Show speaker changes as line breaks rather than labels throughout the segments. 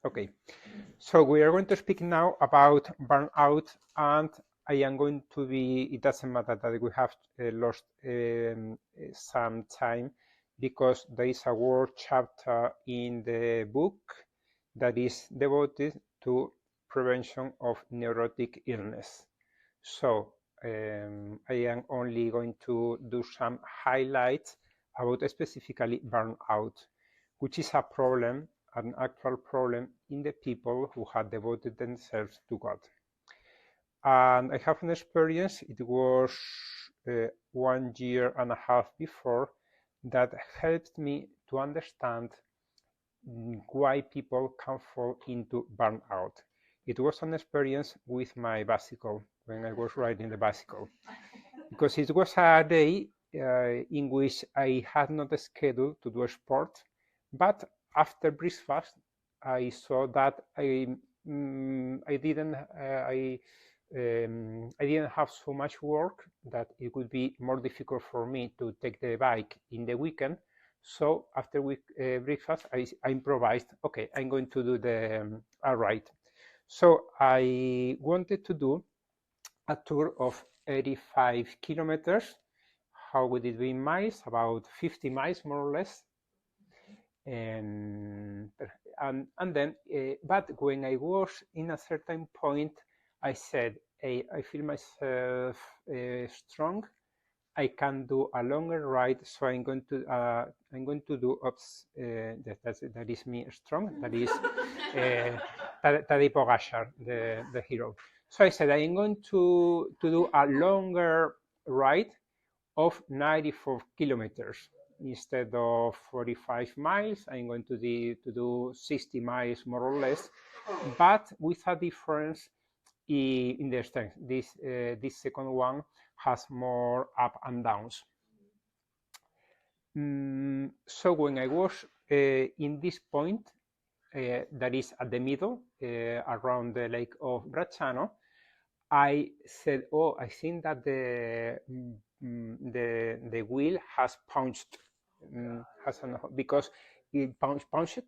Okay, so we are going to speak now about burnout, and I am going to be, it doesn't matter that we have lost some time, because there is a whole chapter in the book that is devoted to prevention of neurotic illness. So I am only going to do some highlights about specifically burnout, which is a problem, an actual problem in the people who have devoted themselves to God. And I have an experience, it was 1 year and a half before, that helped me to understand why people can fall into burnout. It was an experience with my bicycle, when I was riding the bicycle, because it was a day in which I had not scheduled to do a sport, but after breakfast, I saw that I didn't have so much work, that it would be more difficult for me to take the bike in the weekend. So after breakfast, I improvised. Okay, I'm going to do the a ride. So I wanted to do a tour of 85 kilometers. How would it be in miles? About 50 miles, more or less. And then, but when I was in a certain point, I said, hey, I feel myself strong. I can do a longer ride, so I'm going to do ups. That is me strong. That is Tadej Pogacar, the hero. So I said I'm going to do a longer ride of 94 kilometers instead of 45 miles. I'm going to do 60 miles more or less, but with a difference in the strength. This second one has more up and downs. So when I was in this point, that is at the middle, around the lake of Bracciano, I said, oh, I think that the wheel has punched, because it punched,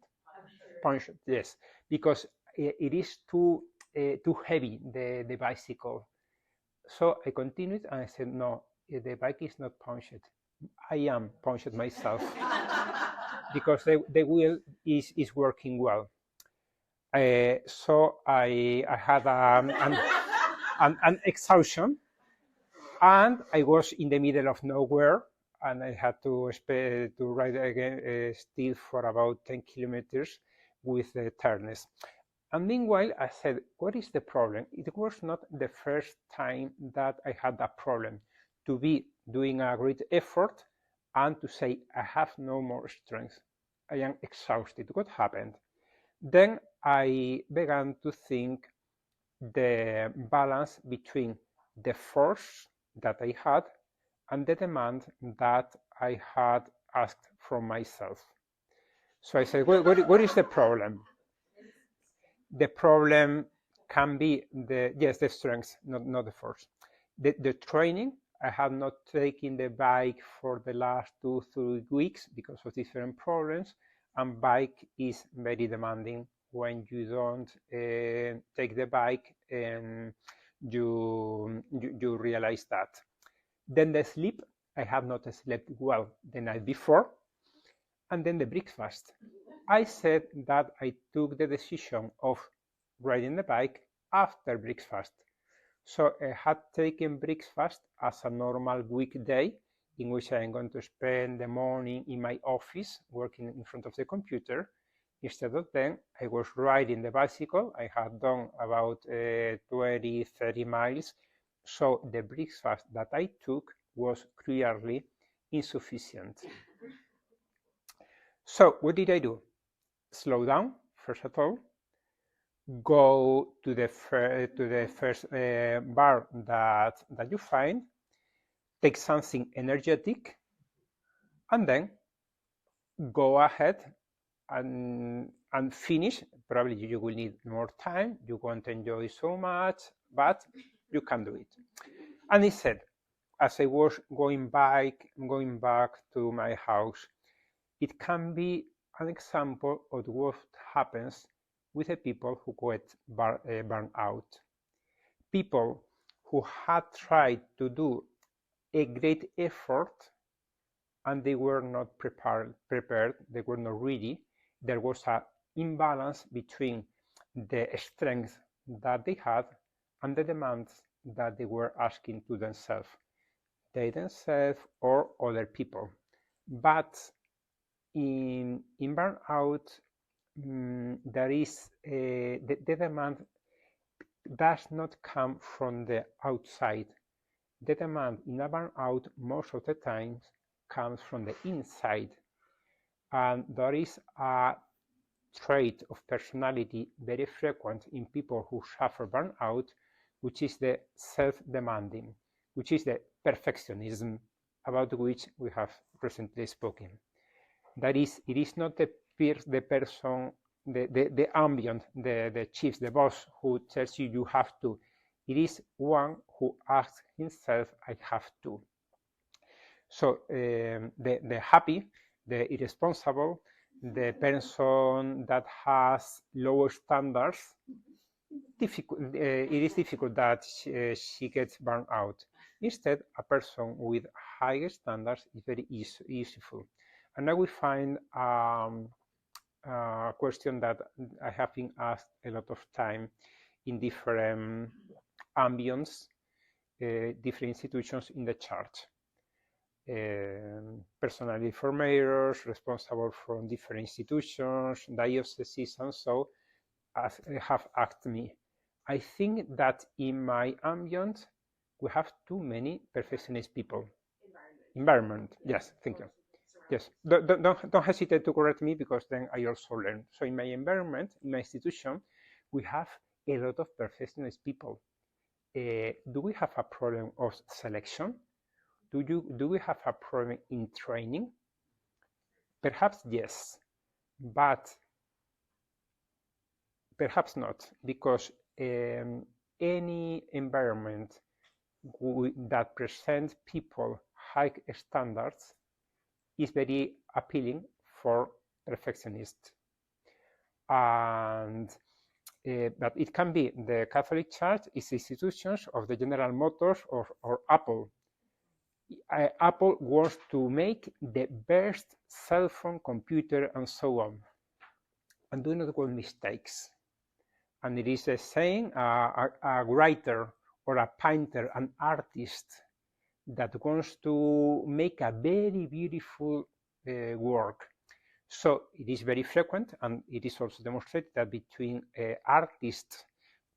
yes, because it is too heavy, the bicycle. So I continued and I said, no, the bike is not punched. I am punched myself because the wheel is working well. So I had an exhaustion, and I was in the middle of nowhere, and I had to ride again still for about 10 kilometers with the tiredness. And meanwhile, I said, what is the problem? It was not the first time that I had that problem, to be doing a great effort and to say, I have no more strength. I am exhausted. What happened? Then I began to think the balance between the force that I had and the demand that I had asked from myself. So I said, what is the problem? The problem can be the strength, not the force. The training, I have not taken the bike for the last 2-3 weeks because of different problems, and bike is very demanding when you don't take the bike, and you realize that. Then the sleep, I have not slept well the night before, and then the breakfast. I said that I took the decision of riding the bike after breakfast. So I had taken breakfast as a normal weekday in which I am going to spend the morning in my office working in front of the computer. Instead of then, I was riding the bicycle. I had done about 20-30 miles. So the breakfast that I took was clearly insufficient. So what did I do? Slow down, first of all. Go to the first bar that you find. Take something energetic, and then go ahead and finish. Probably you will need more time. You won't enjoy so much, but you can do it. And he said, as I was going back to my house, it can be an example of what happens with the people who get burned out. People who had tried to do a great effort and they were not prepared, they were not ready. There was an imbalance between the strength that they had and the demands that they were asking to themselves, or other people. But in burnout, there is the demand does not come from the outside. The demand in a burnout most of the time comes from the inside, and there is a trait of personality very frequent in people who suffer burnout, which is the self-demanding, which is the perfectionism about which we have recently spoken. That is, it is not the person, the ambient, the chief, the boss who tells you have to. It is one who asks himself, I have to. So the happy, the irresponsible, the person that has lower standards, it is difficult that she gets burned out. Instead, a person with higher standards is very useful. And now we find a question that I have been asked a lot of time in different ambience, different institutions in the church. Personality formators, responsible from different institutions, dioceses, and so have asked me. I think that in my ambient, we have too many perfectionist people. Environment. Yes, thank you. Yes, don't hesitate to correct me because then I also learn. So in my environment, in my institution, we have a lot of perfectionist people. Do we have a problem of selection? Do we have a problem in training? Perhaps yes, but perhaps not, because any environment that presents people high standards is very appealing for perfectionists. And but it can be the Catholic Church, its institutions, of the General Motors, or Apple. Apple wants to make the best cell phone, computer, and so on, and do not want mistakes. And it is a saying, a writer or a painter, an artist that wants to make a very beautiful work. So it is very frequent, and it is also demonstrated that between artists,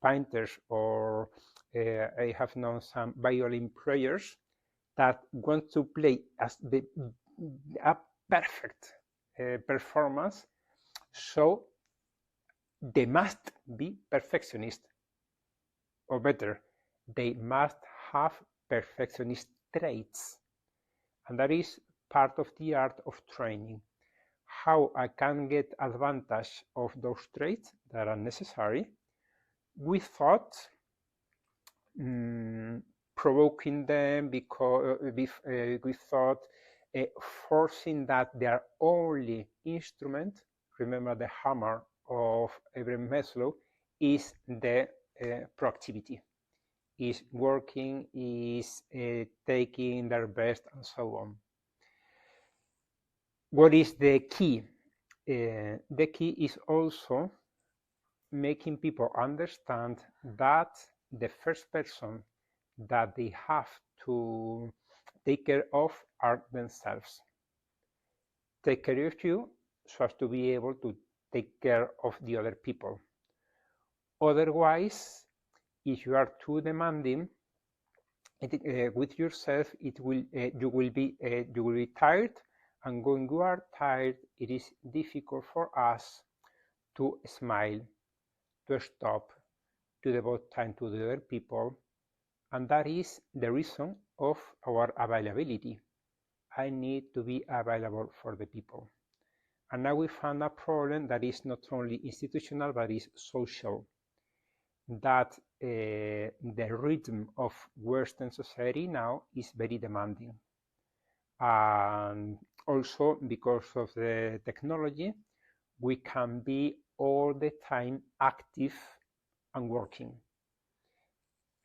painters, or I have known some violin players that want to play as a perfect performance, so they must be perfectionist, or better, they must have perfectionist traits, and that is part of the art of training. How I can get advantage of those traits that are necessary without provoking them, because without forcing that their only instrument, remember the hammer of Abraham Maslow, is the proactivity, is working, is taking their best, and so on. What is the key? The key is also making people understand that the first person that they have to take care of are themselves. Take care of you so as to be able to take care of the other people. Otherwise, if you are too demanding with yourself, you will be tired, and when you are tired, it is difficult for us to smile, to stop, to devote time to the other people, and that is the reason of our availability. I need to be available for the people. And now we found a problem that is not only institutional, but is social, that the rhythm of Western society now is very demanding. And also because of the technology, we can be all the time active and working.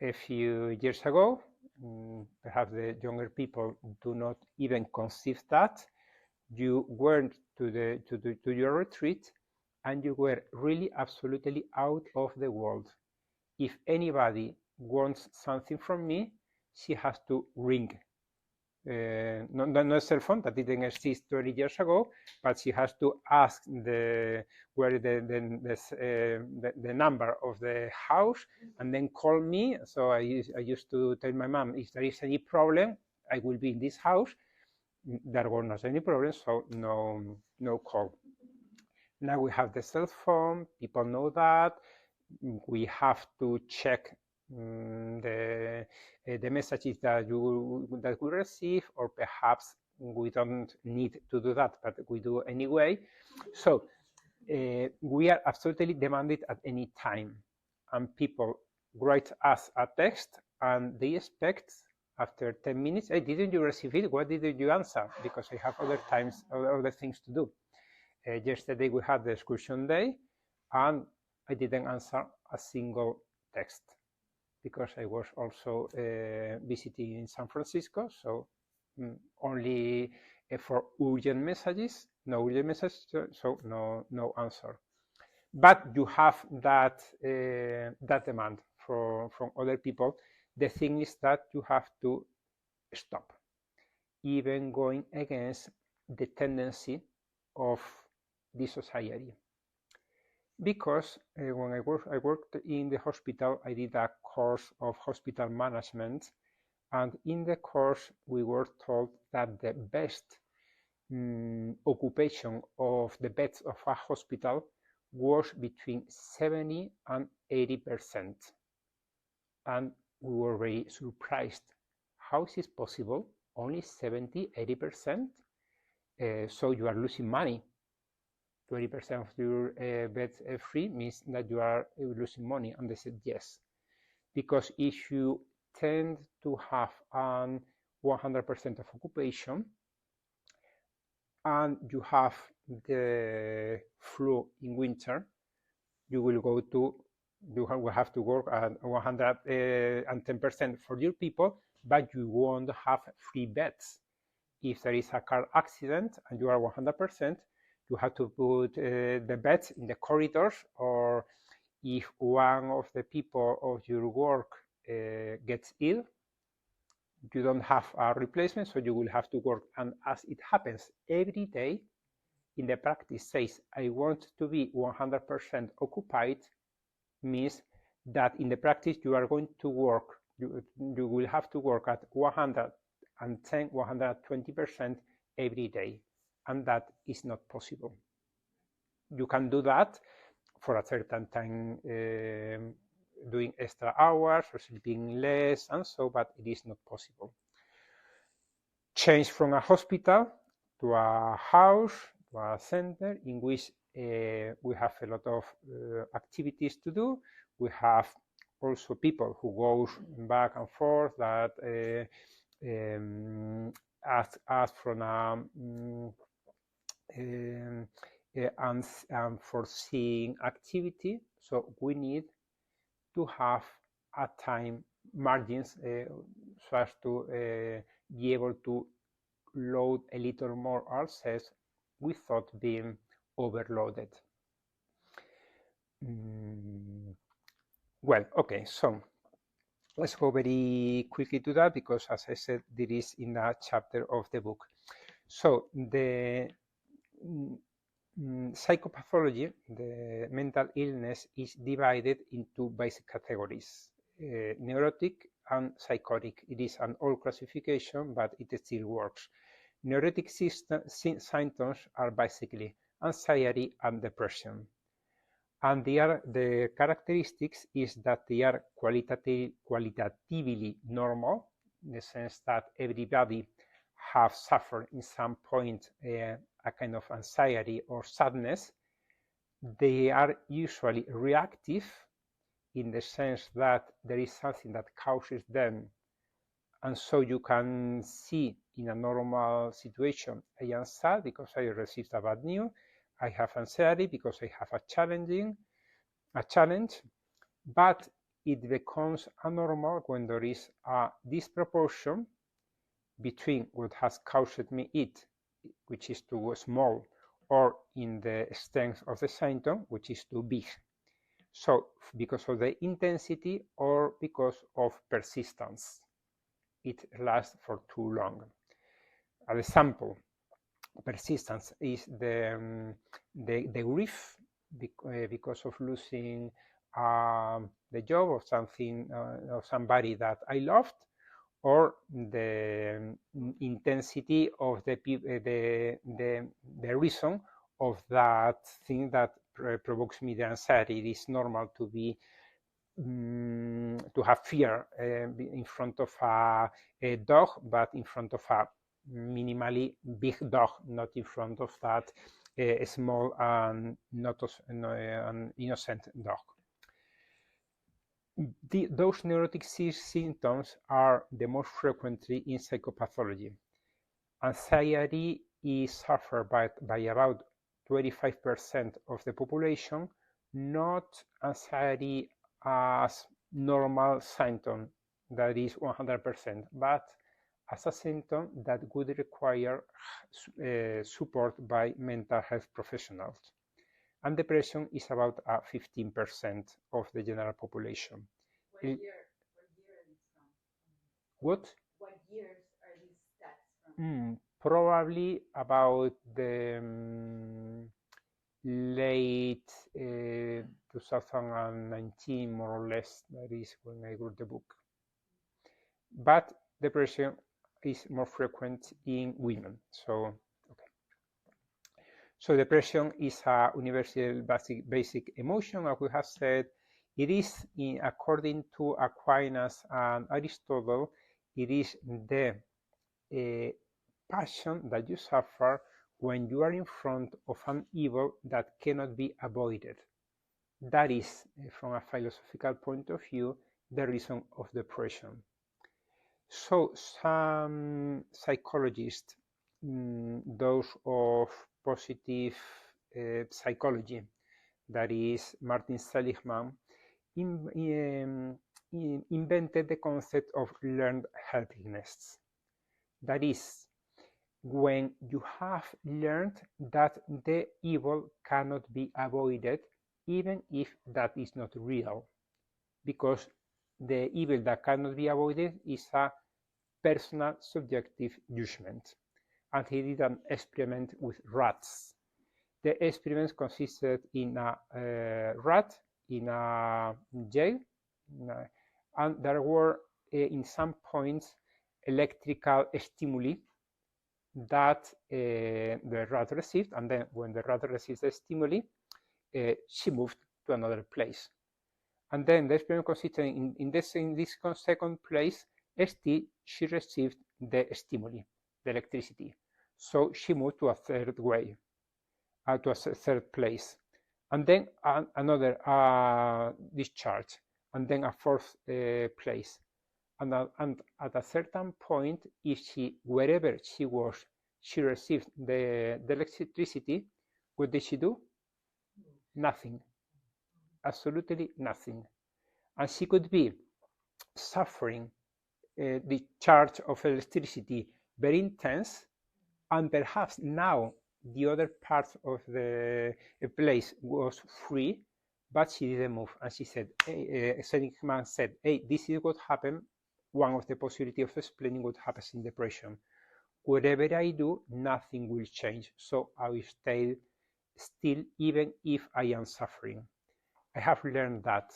A few years ago, perhaps the younger people do not even conceive that, you went to your retreat and you were really absolutely out of the world. If anybody wants something from me, she has to ring. Not a cell phone that didn't exist 20 years ago, but she has to ask the number of the house and then call me. So I used to tell my mom, if there is any problem, I will be in this house. There were not any problems, so no call. Now we have the cell phone. People know that. We have to check the messages that we receive, or perhaps we don't need to do that, but we do anyway. So we are absolutely demanded at any time, and people write us a text and they expect after 10 minutes, hey, didn't you receive it? Why didn't you answer? Because I have other things to do. Yesterday we had the excursion day and I didn't answer a single text because I was also visiting in San Francisco. So only for urgent messages, no urgent messages, so no answer. But you have that demand from other people. The thing is that you have to stop, even going against the tendency of the society. Because when I worked in the hospital, I did a course of hospital management, and in the course we were told that the best occupation of the beds of a hospital was between 70 and 80%. And we were very surprised. How is it possible? Only 70, 80%? So you are losing money. 20% of your beds free means that you are losing money. And they said yes. Because if you tend to have 100% of occupation and you have the flu in winter, you will have to work at 110% for your people, but you won't have free beds. If there is a car accident and you are 100%, you have to put the beds in the corridors, or if one of the people of your work gets ill, you don't have a replacement, so you will have to work. And as it happens every day, in the practice says, I want to be 100% occupied, means that in the practice you are going to work, you will have to work at 110, 120% every day, and that is not possible. You can do that for a certain time, doing extra hours or sleeping less and so, but it is not possible. Change from a hospital to a house, to a center in which we have a lot of activities to do. We have also people who go back and forth that ask from unforeseen activity. So we need to have a time margins so as to be able to load a little more ourselves without being overloaded. Well, okay, so let's go very quickly to that because, as I said, there is in that chapter of the book. So the psychopathology, the mental illness, is divided into basic categories, neurotic and psychotic. It is an old classification, but it still works. Neurotic symptoms are basically anxiety and depression. And the characteristics is that they are qualitatively normal, in the sense that everybody have suffered in some point a kind of anxiety or sadness. They are usually reactive, in the sense that there is something that causes them. And so you can see in a normal situation, I am sad because I received a bad news, I have anxiety because I have a challenge, but it becomes abnormal when there is a disproportion between what has caused me it, which is too small, or in the strength of the symptom, which is too big. So because of the intensity or because of persistence, it lasts for too long. An example, persistence is the grief because of losing the job or something or somebody that I loved, or the intensity of the reason of that thing that provokes me the anxiety. It is normal to be to have fear in front of a dog, but in front of a minimally big dog, not in front of that small and not an innocent dog. Those neurotic symptoms are the most frequently in psychopathology. Anxiety is suffered by about 25% of the population, not anxiety as normal symptom, that is 100%, but as a symptom that would require support by mental health professionals. And depression is about 15% of the general population.
What year is it from?
What?
What years are these stats from?
Probably about the late 2019, more or less. That is when I wrote the book. But depression is more frequent in women. So, okay. So depression is a universal basic emotion, as we have said. It is, according to Aquinas and Aristotle, it is the passion that you suffer when you are in front of an evil that cannot be avoided. That is, from a philosophical point of view, the reason of depression. So some psychologists, those of positive psychology, that is Martin Seligman, invented the concept of learned helplessness. That is, when you have learned that the evil cannot be avoided, even if that is not real, because the evil that cannot be avoided is a personal subjective judgment. And he did an experiment with rats. The experiment consisted in a rat in a jail, and there were in some points electrical stimuli that the rat received, and then when the rat receives the stimuli, she moved to another place. And then the experiment consisted in this second place, still she received the stimuli, the electricity. So she moved to a third way, to a third place. And then another discharge, and then a fourth place. And at a certain point, if wherever she was, she received the electricity, what did she do? Nothing. Absolutely nothing. And she could be suffering the charge of electricity very intense, and perhaps now the other part of the place was free, but she didn't move. And she said, Seligman said, hey, this is what happened. One of the possibilities of explaining what happens in depression. Whatever I do, nothing will change. So I will stay still, even if I am suffering. I have learned that.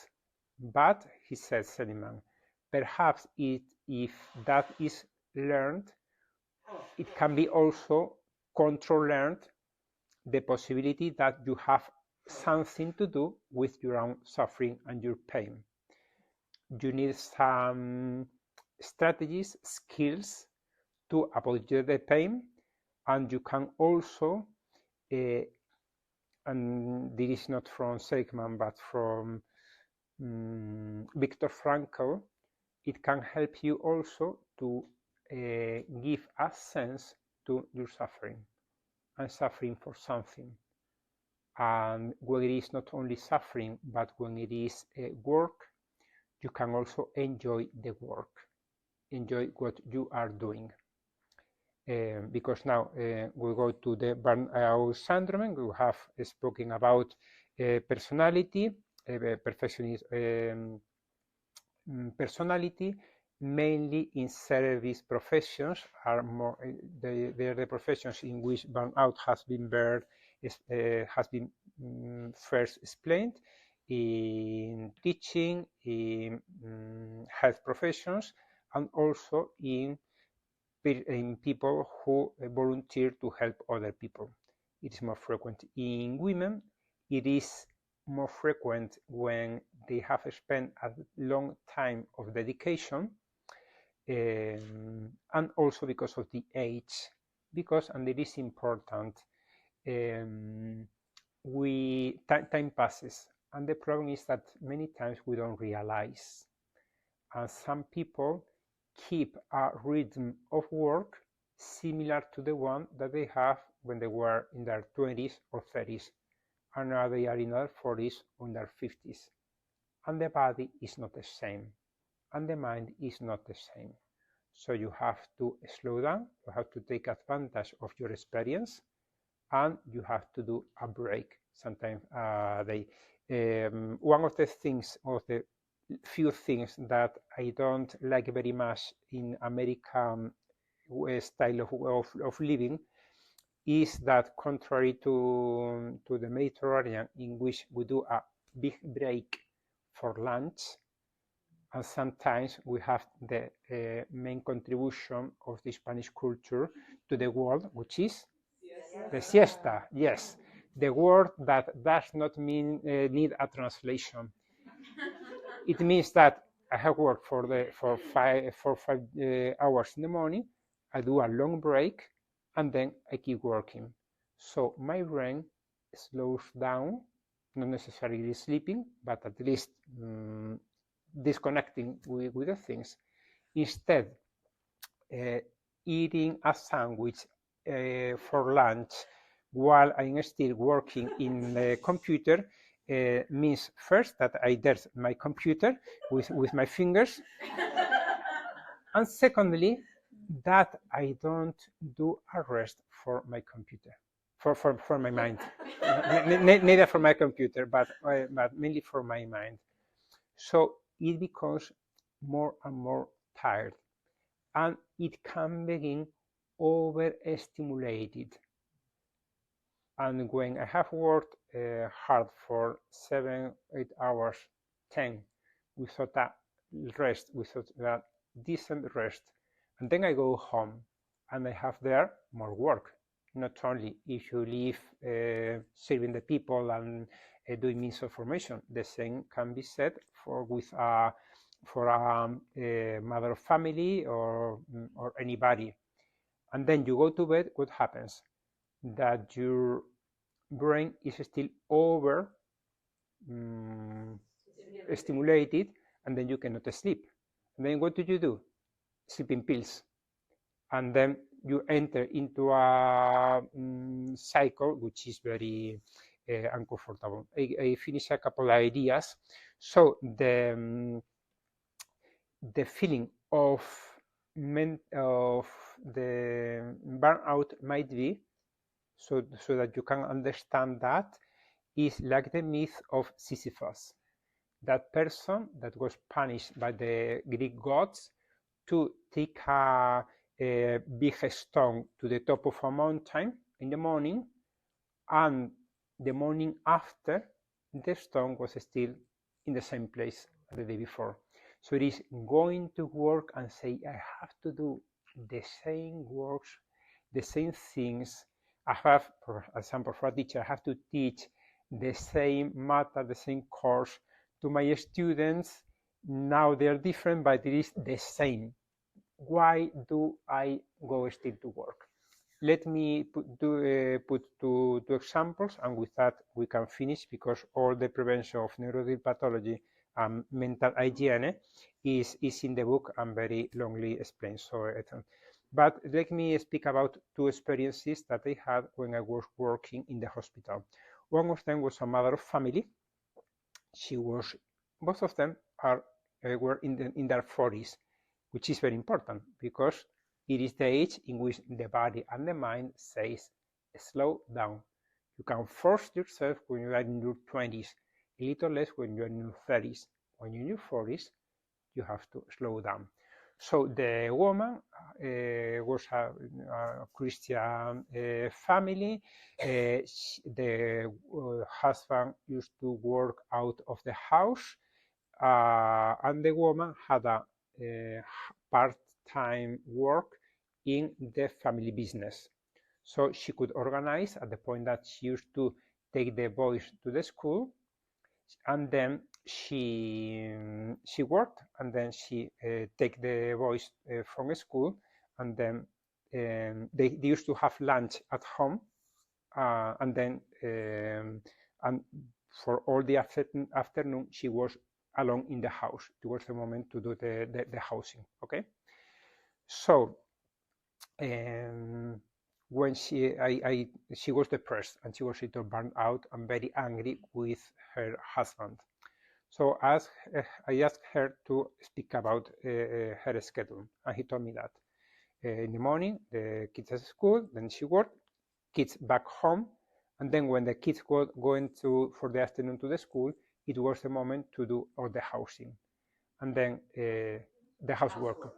But, he said, Seligman, perhaps if that is learned, it can be also control-learned, the possibility that you have something to do with your own suffering and your pain. You need some strategies, skills to avoid the pain, and you can also, and this is not from Seligman, but from Viktor Frankl, it can help you also to give a sense to your suffering. I'm suffering for something. And when it is not only suffering, but when it is work, you can also enjoy the work, enjoy what you are doing. Because now we go to the burnout syndrome. We have spoken about personality, perfectionist personality, mainly in service professions. Are more they are the professions in which burnout has been first explained, in teaching, in health professions, and also in people who volunteer to help other people. It is more frequent in women. It is more frequent when they have spent a long time of dedication, and also because of the age. Because, and it is important, time passes, and the problem is that many times we don't realize. And some people keep a rhythm of work similar to the one that they have when they were in their 20s or 30s, and now they are in their 40s or their 50s. And the body is not the same, and the mind is not the same. So you have to slow down, you have to take advantage of your experience, and you have to do a break sometimes a day. One of the things, of the few things that I don't like very much in American style of living is that, contrary to the Mediterranean, in which we do a big break for lunch, and sometimes we have the main contribution of the Spanish culture to the world, which is the siesta. Yes, the word that does not mean need a translation. It means that I have worked for 5 hours in the morning. I do a long break, and then I keep working. So my brain slows down, not necessarily sleeping, but at least disconnecting with the things. Instead, eating a sandwich for lunch while I'm still working in the computer means, first, that I dirt my computer with my fingers, and secondly, that I don't do a rest for my computer, for my mind. Neither for my computer, but mainly for my mind. So it becomes more and more tired, and it can begin overstimulated. And when I have worked hard for 7, 8 hours, 10, without a rest, without a decent rest, and then I go home and I have there more work. Not only if you live serving the people and doing means of formation, the same can be said for a mother of family or anybody. And then you go to bed, what happens? That your brain is still over stimulated, and then you cannot sleep. And then what do? Sleeping pills. And then you enter into a cycle which is very uncomfortable. I finish a couple of ideas. So the feeling of the burnout might be, so that you can understand that, is like the myth of Sisyphus, that person that was punished by the Greek gods to take a big stone to the top of a mountain in the morning, and the morning after, the stone was still in the same place as the day before. So it is going to work and say, I have to do the same works, the same things. I have, for example, for a teacher, I have to teach the same matter, the same course to my students. Now they are different, but it is the same. Why do I go still to work? Let me put two examples, and with that we can finish, because all the prevention of neurodegenerative pathology and mental hygiene is in the book and very longly explained. So, but let me speak about two experiences that I had when I was working in the hospital. One of them was a mother of family. Both of them were in their 40s, which is very important because it is the age in which the body and the mind says, slow down. You can force yourself when you are in your 20s, a little less when you are in your 30s. When you're in your 40s, you have to slow down. So the woman was a Christian family. The husband used to work out of the house, and the woman had a part-time work in the family business. So she could organize at the point that she used to take the boys to the school, and then she worked, and then she take the boys from school, and then they used to have lunch at home, and then and for all the afternoon she was alone in the house. It was the moment to do the housing. Okay, so when she was depressed, and she was a little burned out and very angry with her husband. So I asked her to speak about her schedule, and he told me that in the morning the kids at school, then she worked, kids back home, and then when the kids going for the afternoon to the school, it was the moment to do all the housing, and then the housework.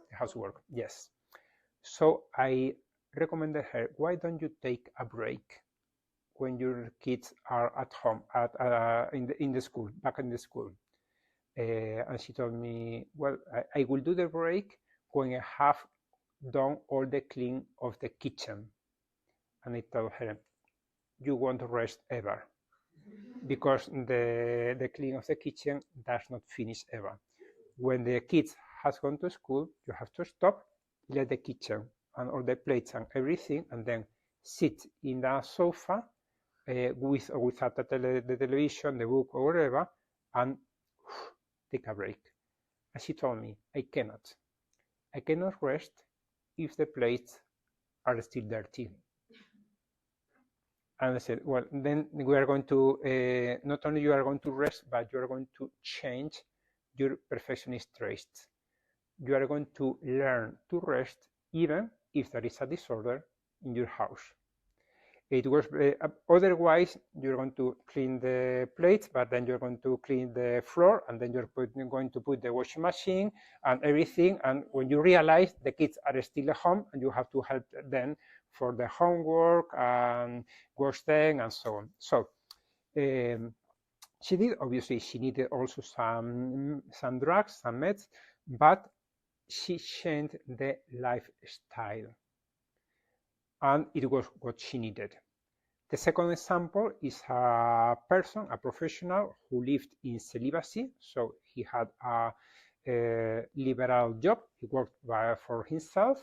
Yes. So I recommended her, why don't you take a break when your kids are at home, in the school, back in the school? And she told me, well, I will do the break when I have done all the clean of the kitchen. And I told her, you won't rest ever, because the clean of the kitchen does not finish ever. When the kids has gone to school, you have to stop, let the kitchen and all the plates and everything, and then sit in the sofa with or without the television, the book, or whatever, and take a break. And she told me, I cannot rest if the plates are still dirty. And I said, well, then we are going to, not only you are going to rest, but you are going to change your perfectionist traits. You are going to learn to rest even if there is a disorder in your house. It was otherwise you're going to clean the plates, but then you're going to clean the floor, and then you're going to put the washing machine and everything. And when you realize the kids are still at home, and you have to help them for the homework and wash them and so on. So she did. Obviously, she needed also some drugs, some meds, but she changed the lifestyle, and it was what she needed. The second example is a person, a professional who lived in celibacy. So he had a liberal job. He worked for himself,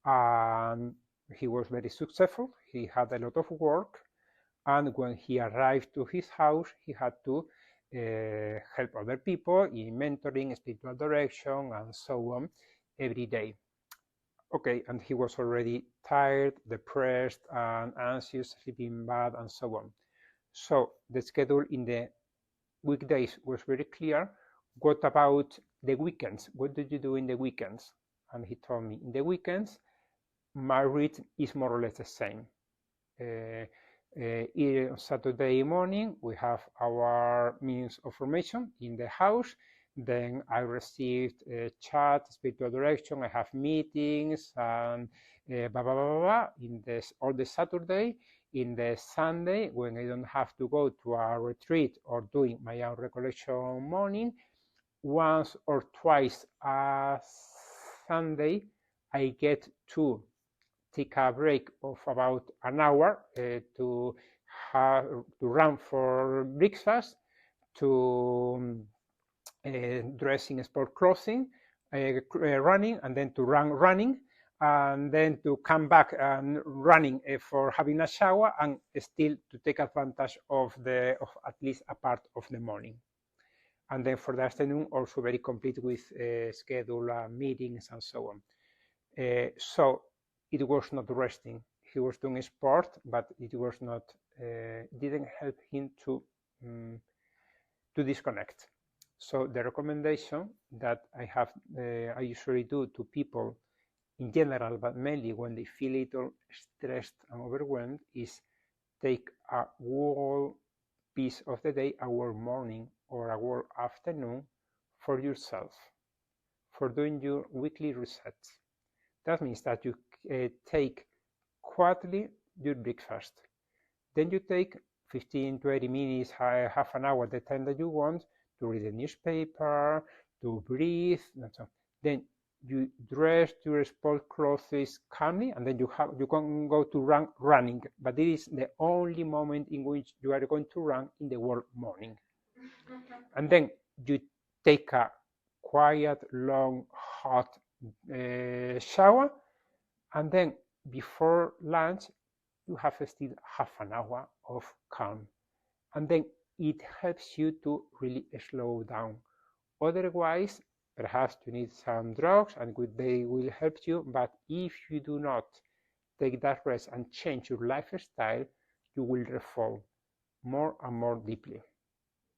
and he was very successful. He had a lot of work, and when he arrived to his house, he had to help other people in mentoring, spiritual direction, and so on every day. Okay, and he was already tired, depressed, and anxious, sleeping bad, and so on. So the schedule in the weekdays was very clear. What about the weekends? What did you do in the weekends? And he told me, in the weekends, my rhythm is more or less the same. Saturday morning, we have our means of formation in the house. Then I received a chat, spiritual direction. I have meetings and blah, blah, blah, blah, blah, in this all the Saturday. In the Sunday, when I don't have to go to a retreat or doing my own recollection morning, once or twice a Sunday, I get to take a break of about an hour to run for breakfast, to dress in sport clothing, running, and then to running, and then to come back and running for having a shower, and still to take advantage of at least a part of the morning. And then for the afternoon, also very complete with schedule meetings and so on. So it was not resting. He was doing sport, but it was not didn't help him to disconnect. So the recommendation that I usually do to people in general, but mainly when they feel a little stressed and overwhelmed, is take a whole piece of the day, a whole morning or a whole afternoon for yourself, for doing your weekly resets. That means that you take quietly your breakfast. Then you take 15, 20 minutes, half an hour, the time that you want, to read the newspaper, to breathe, and so on. Then you dress your sport clothes calmly, and then you can go to running. But it is the only moment in which you are going to run in the whole morning. And then you take a quiet, long, hot shower, and then before lunch you have still half an hour of calm, and then it helps you to really slow down. Otherwise, perhaps you need some drugs and they will help you, but if you do not take that rest and change your lifestyle, you will fall more and more deeply.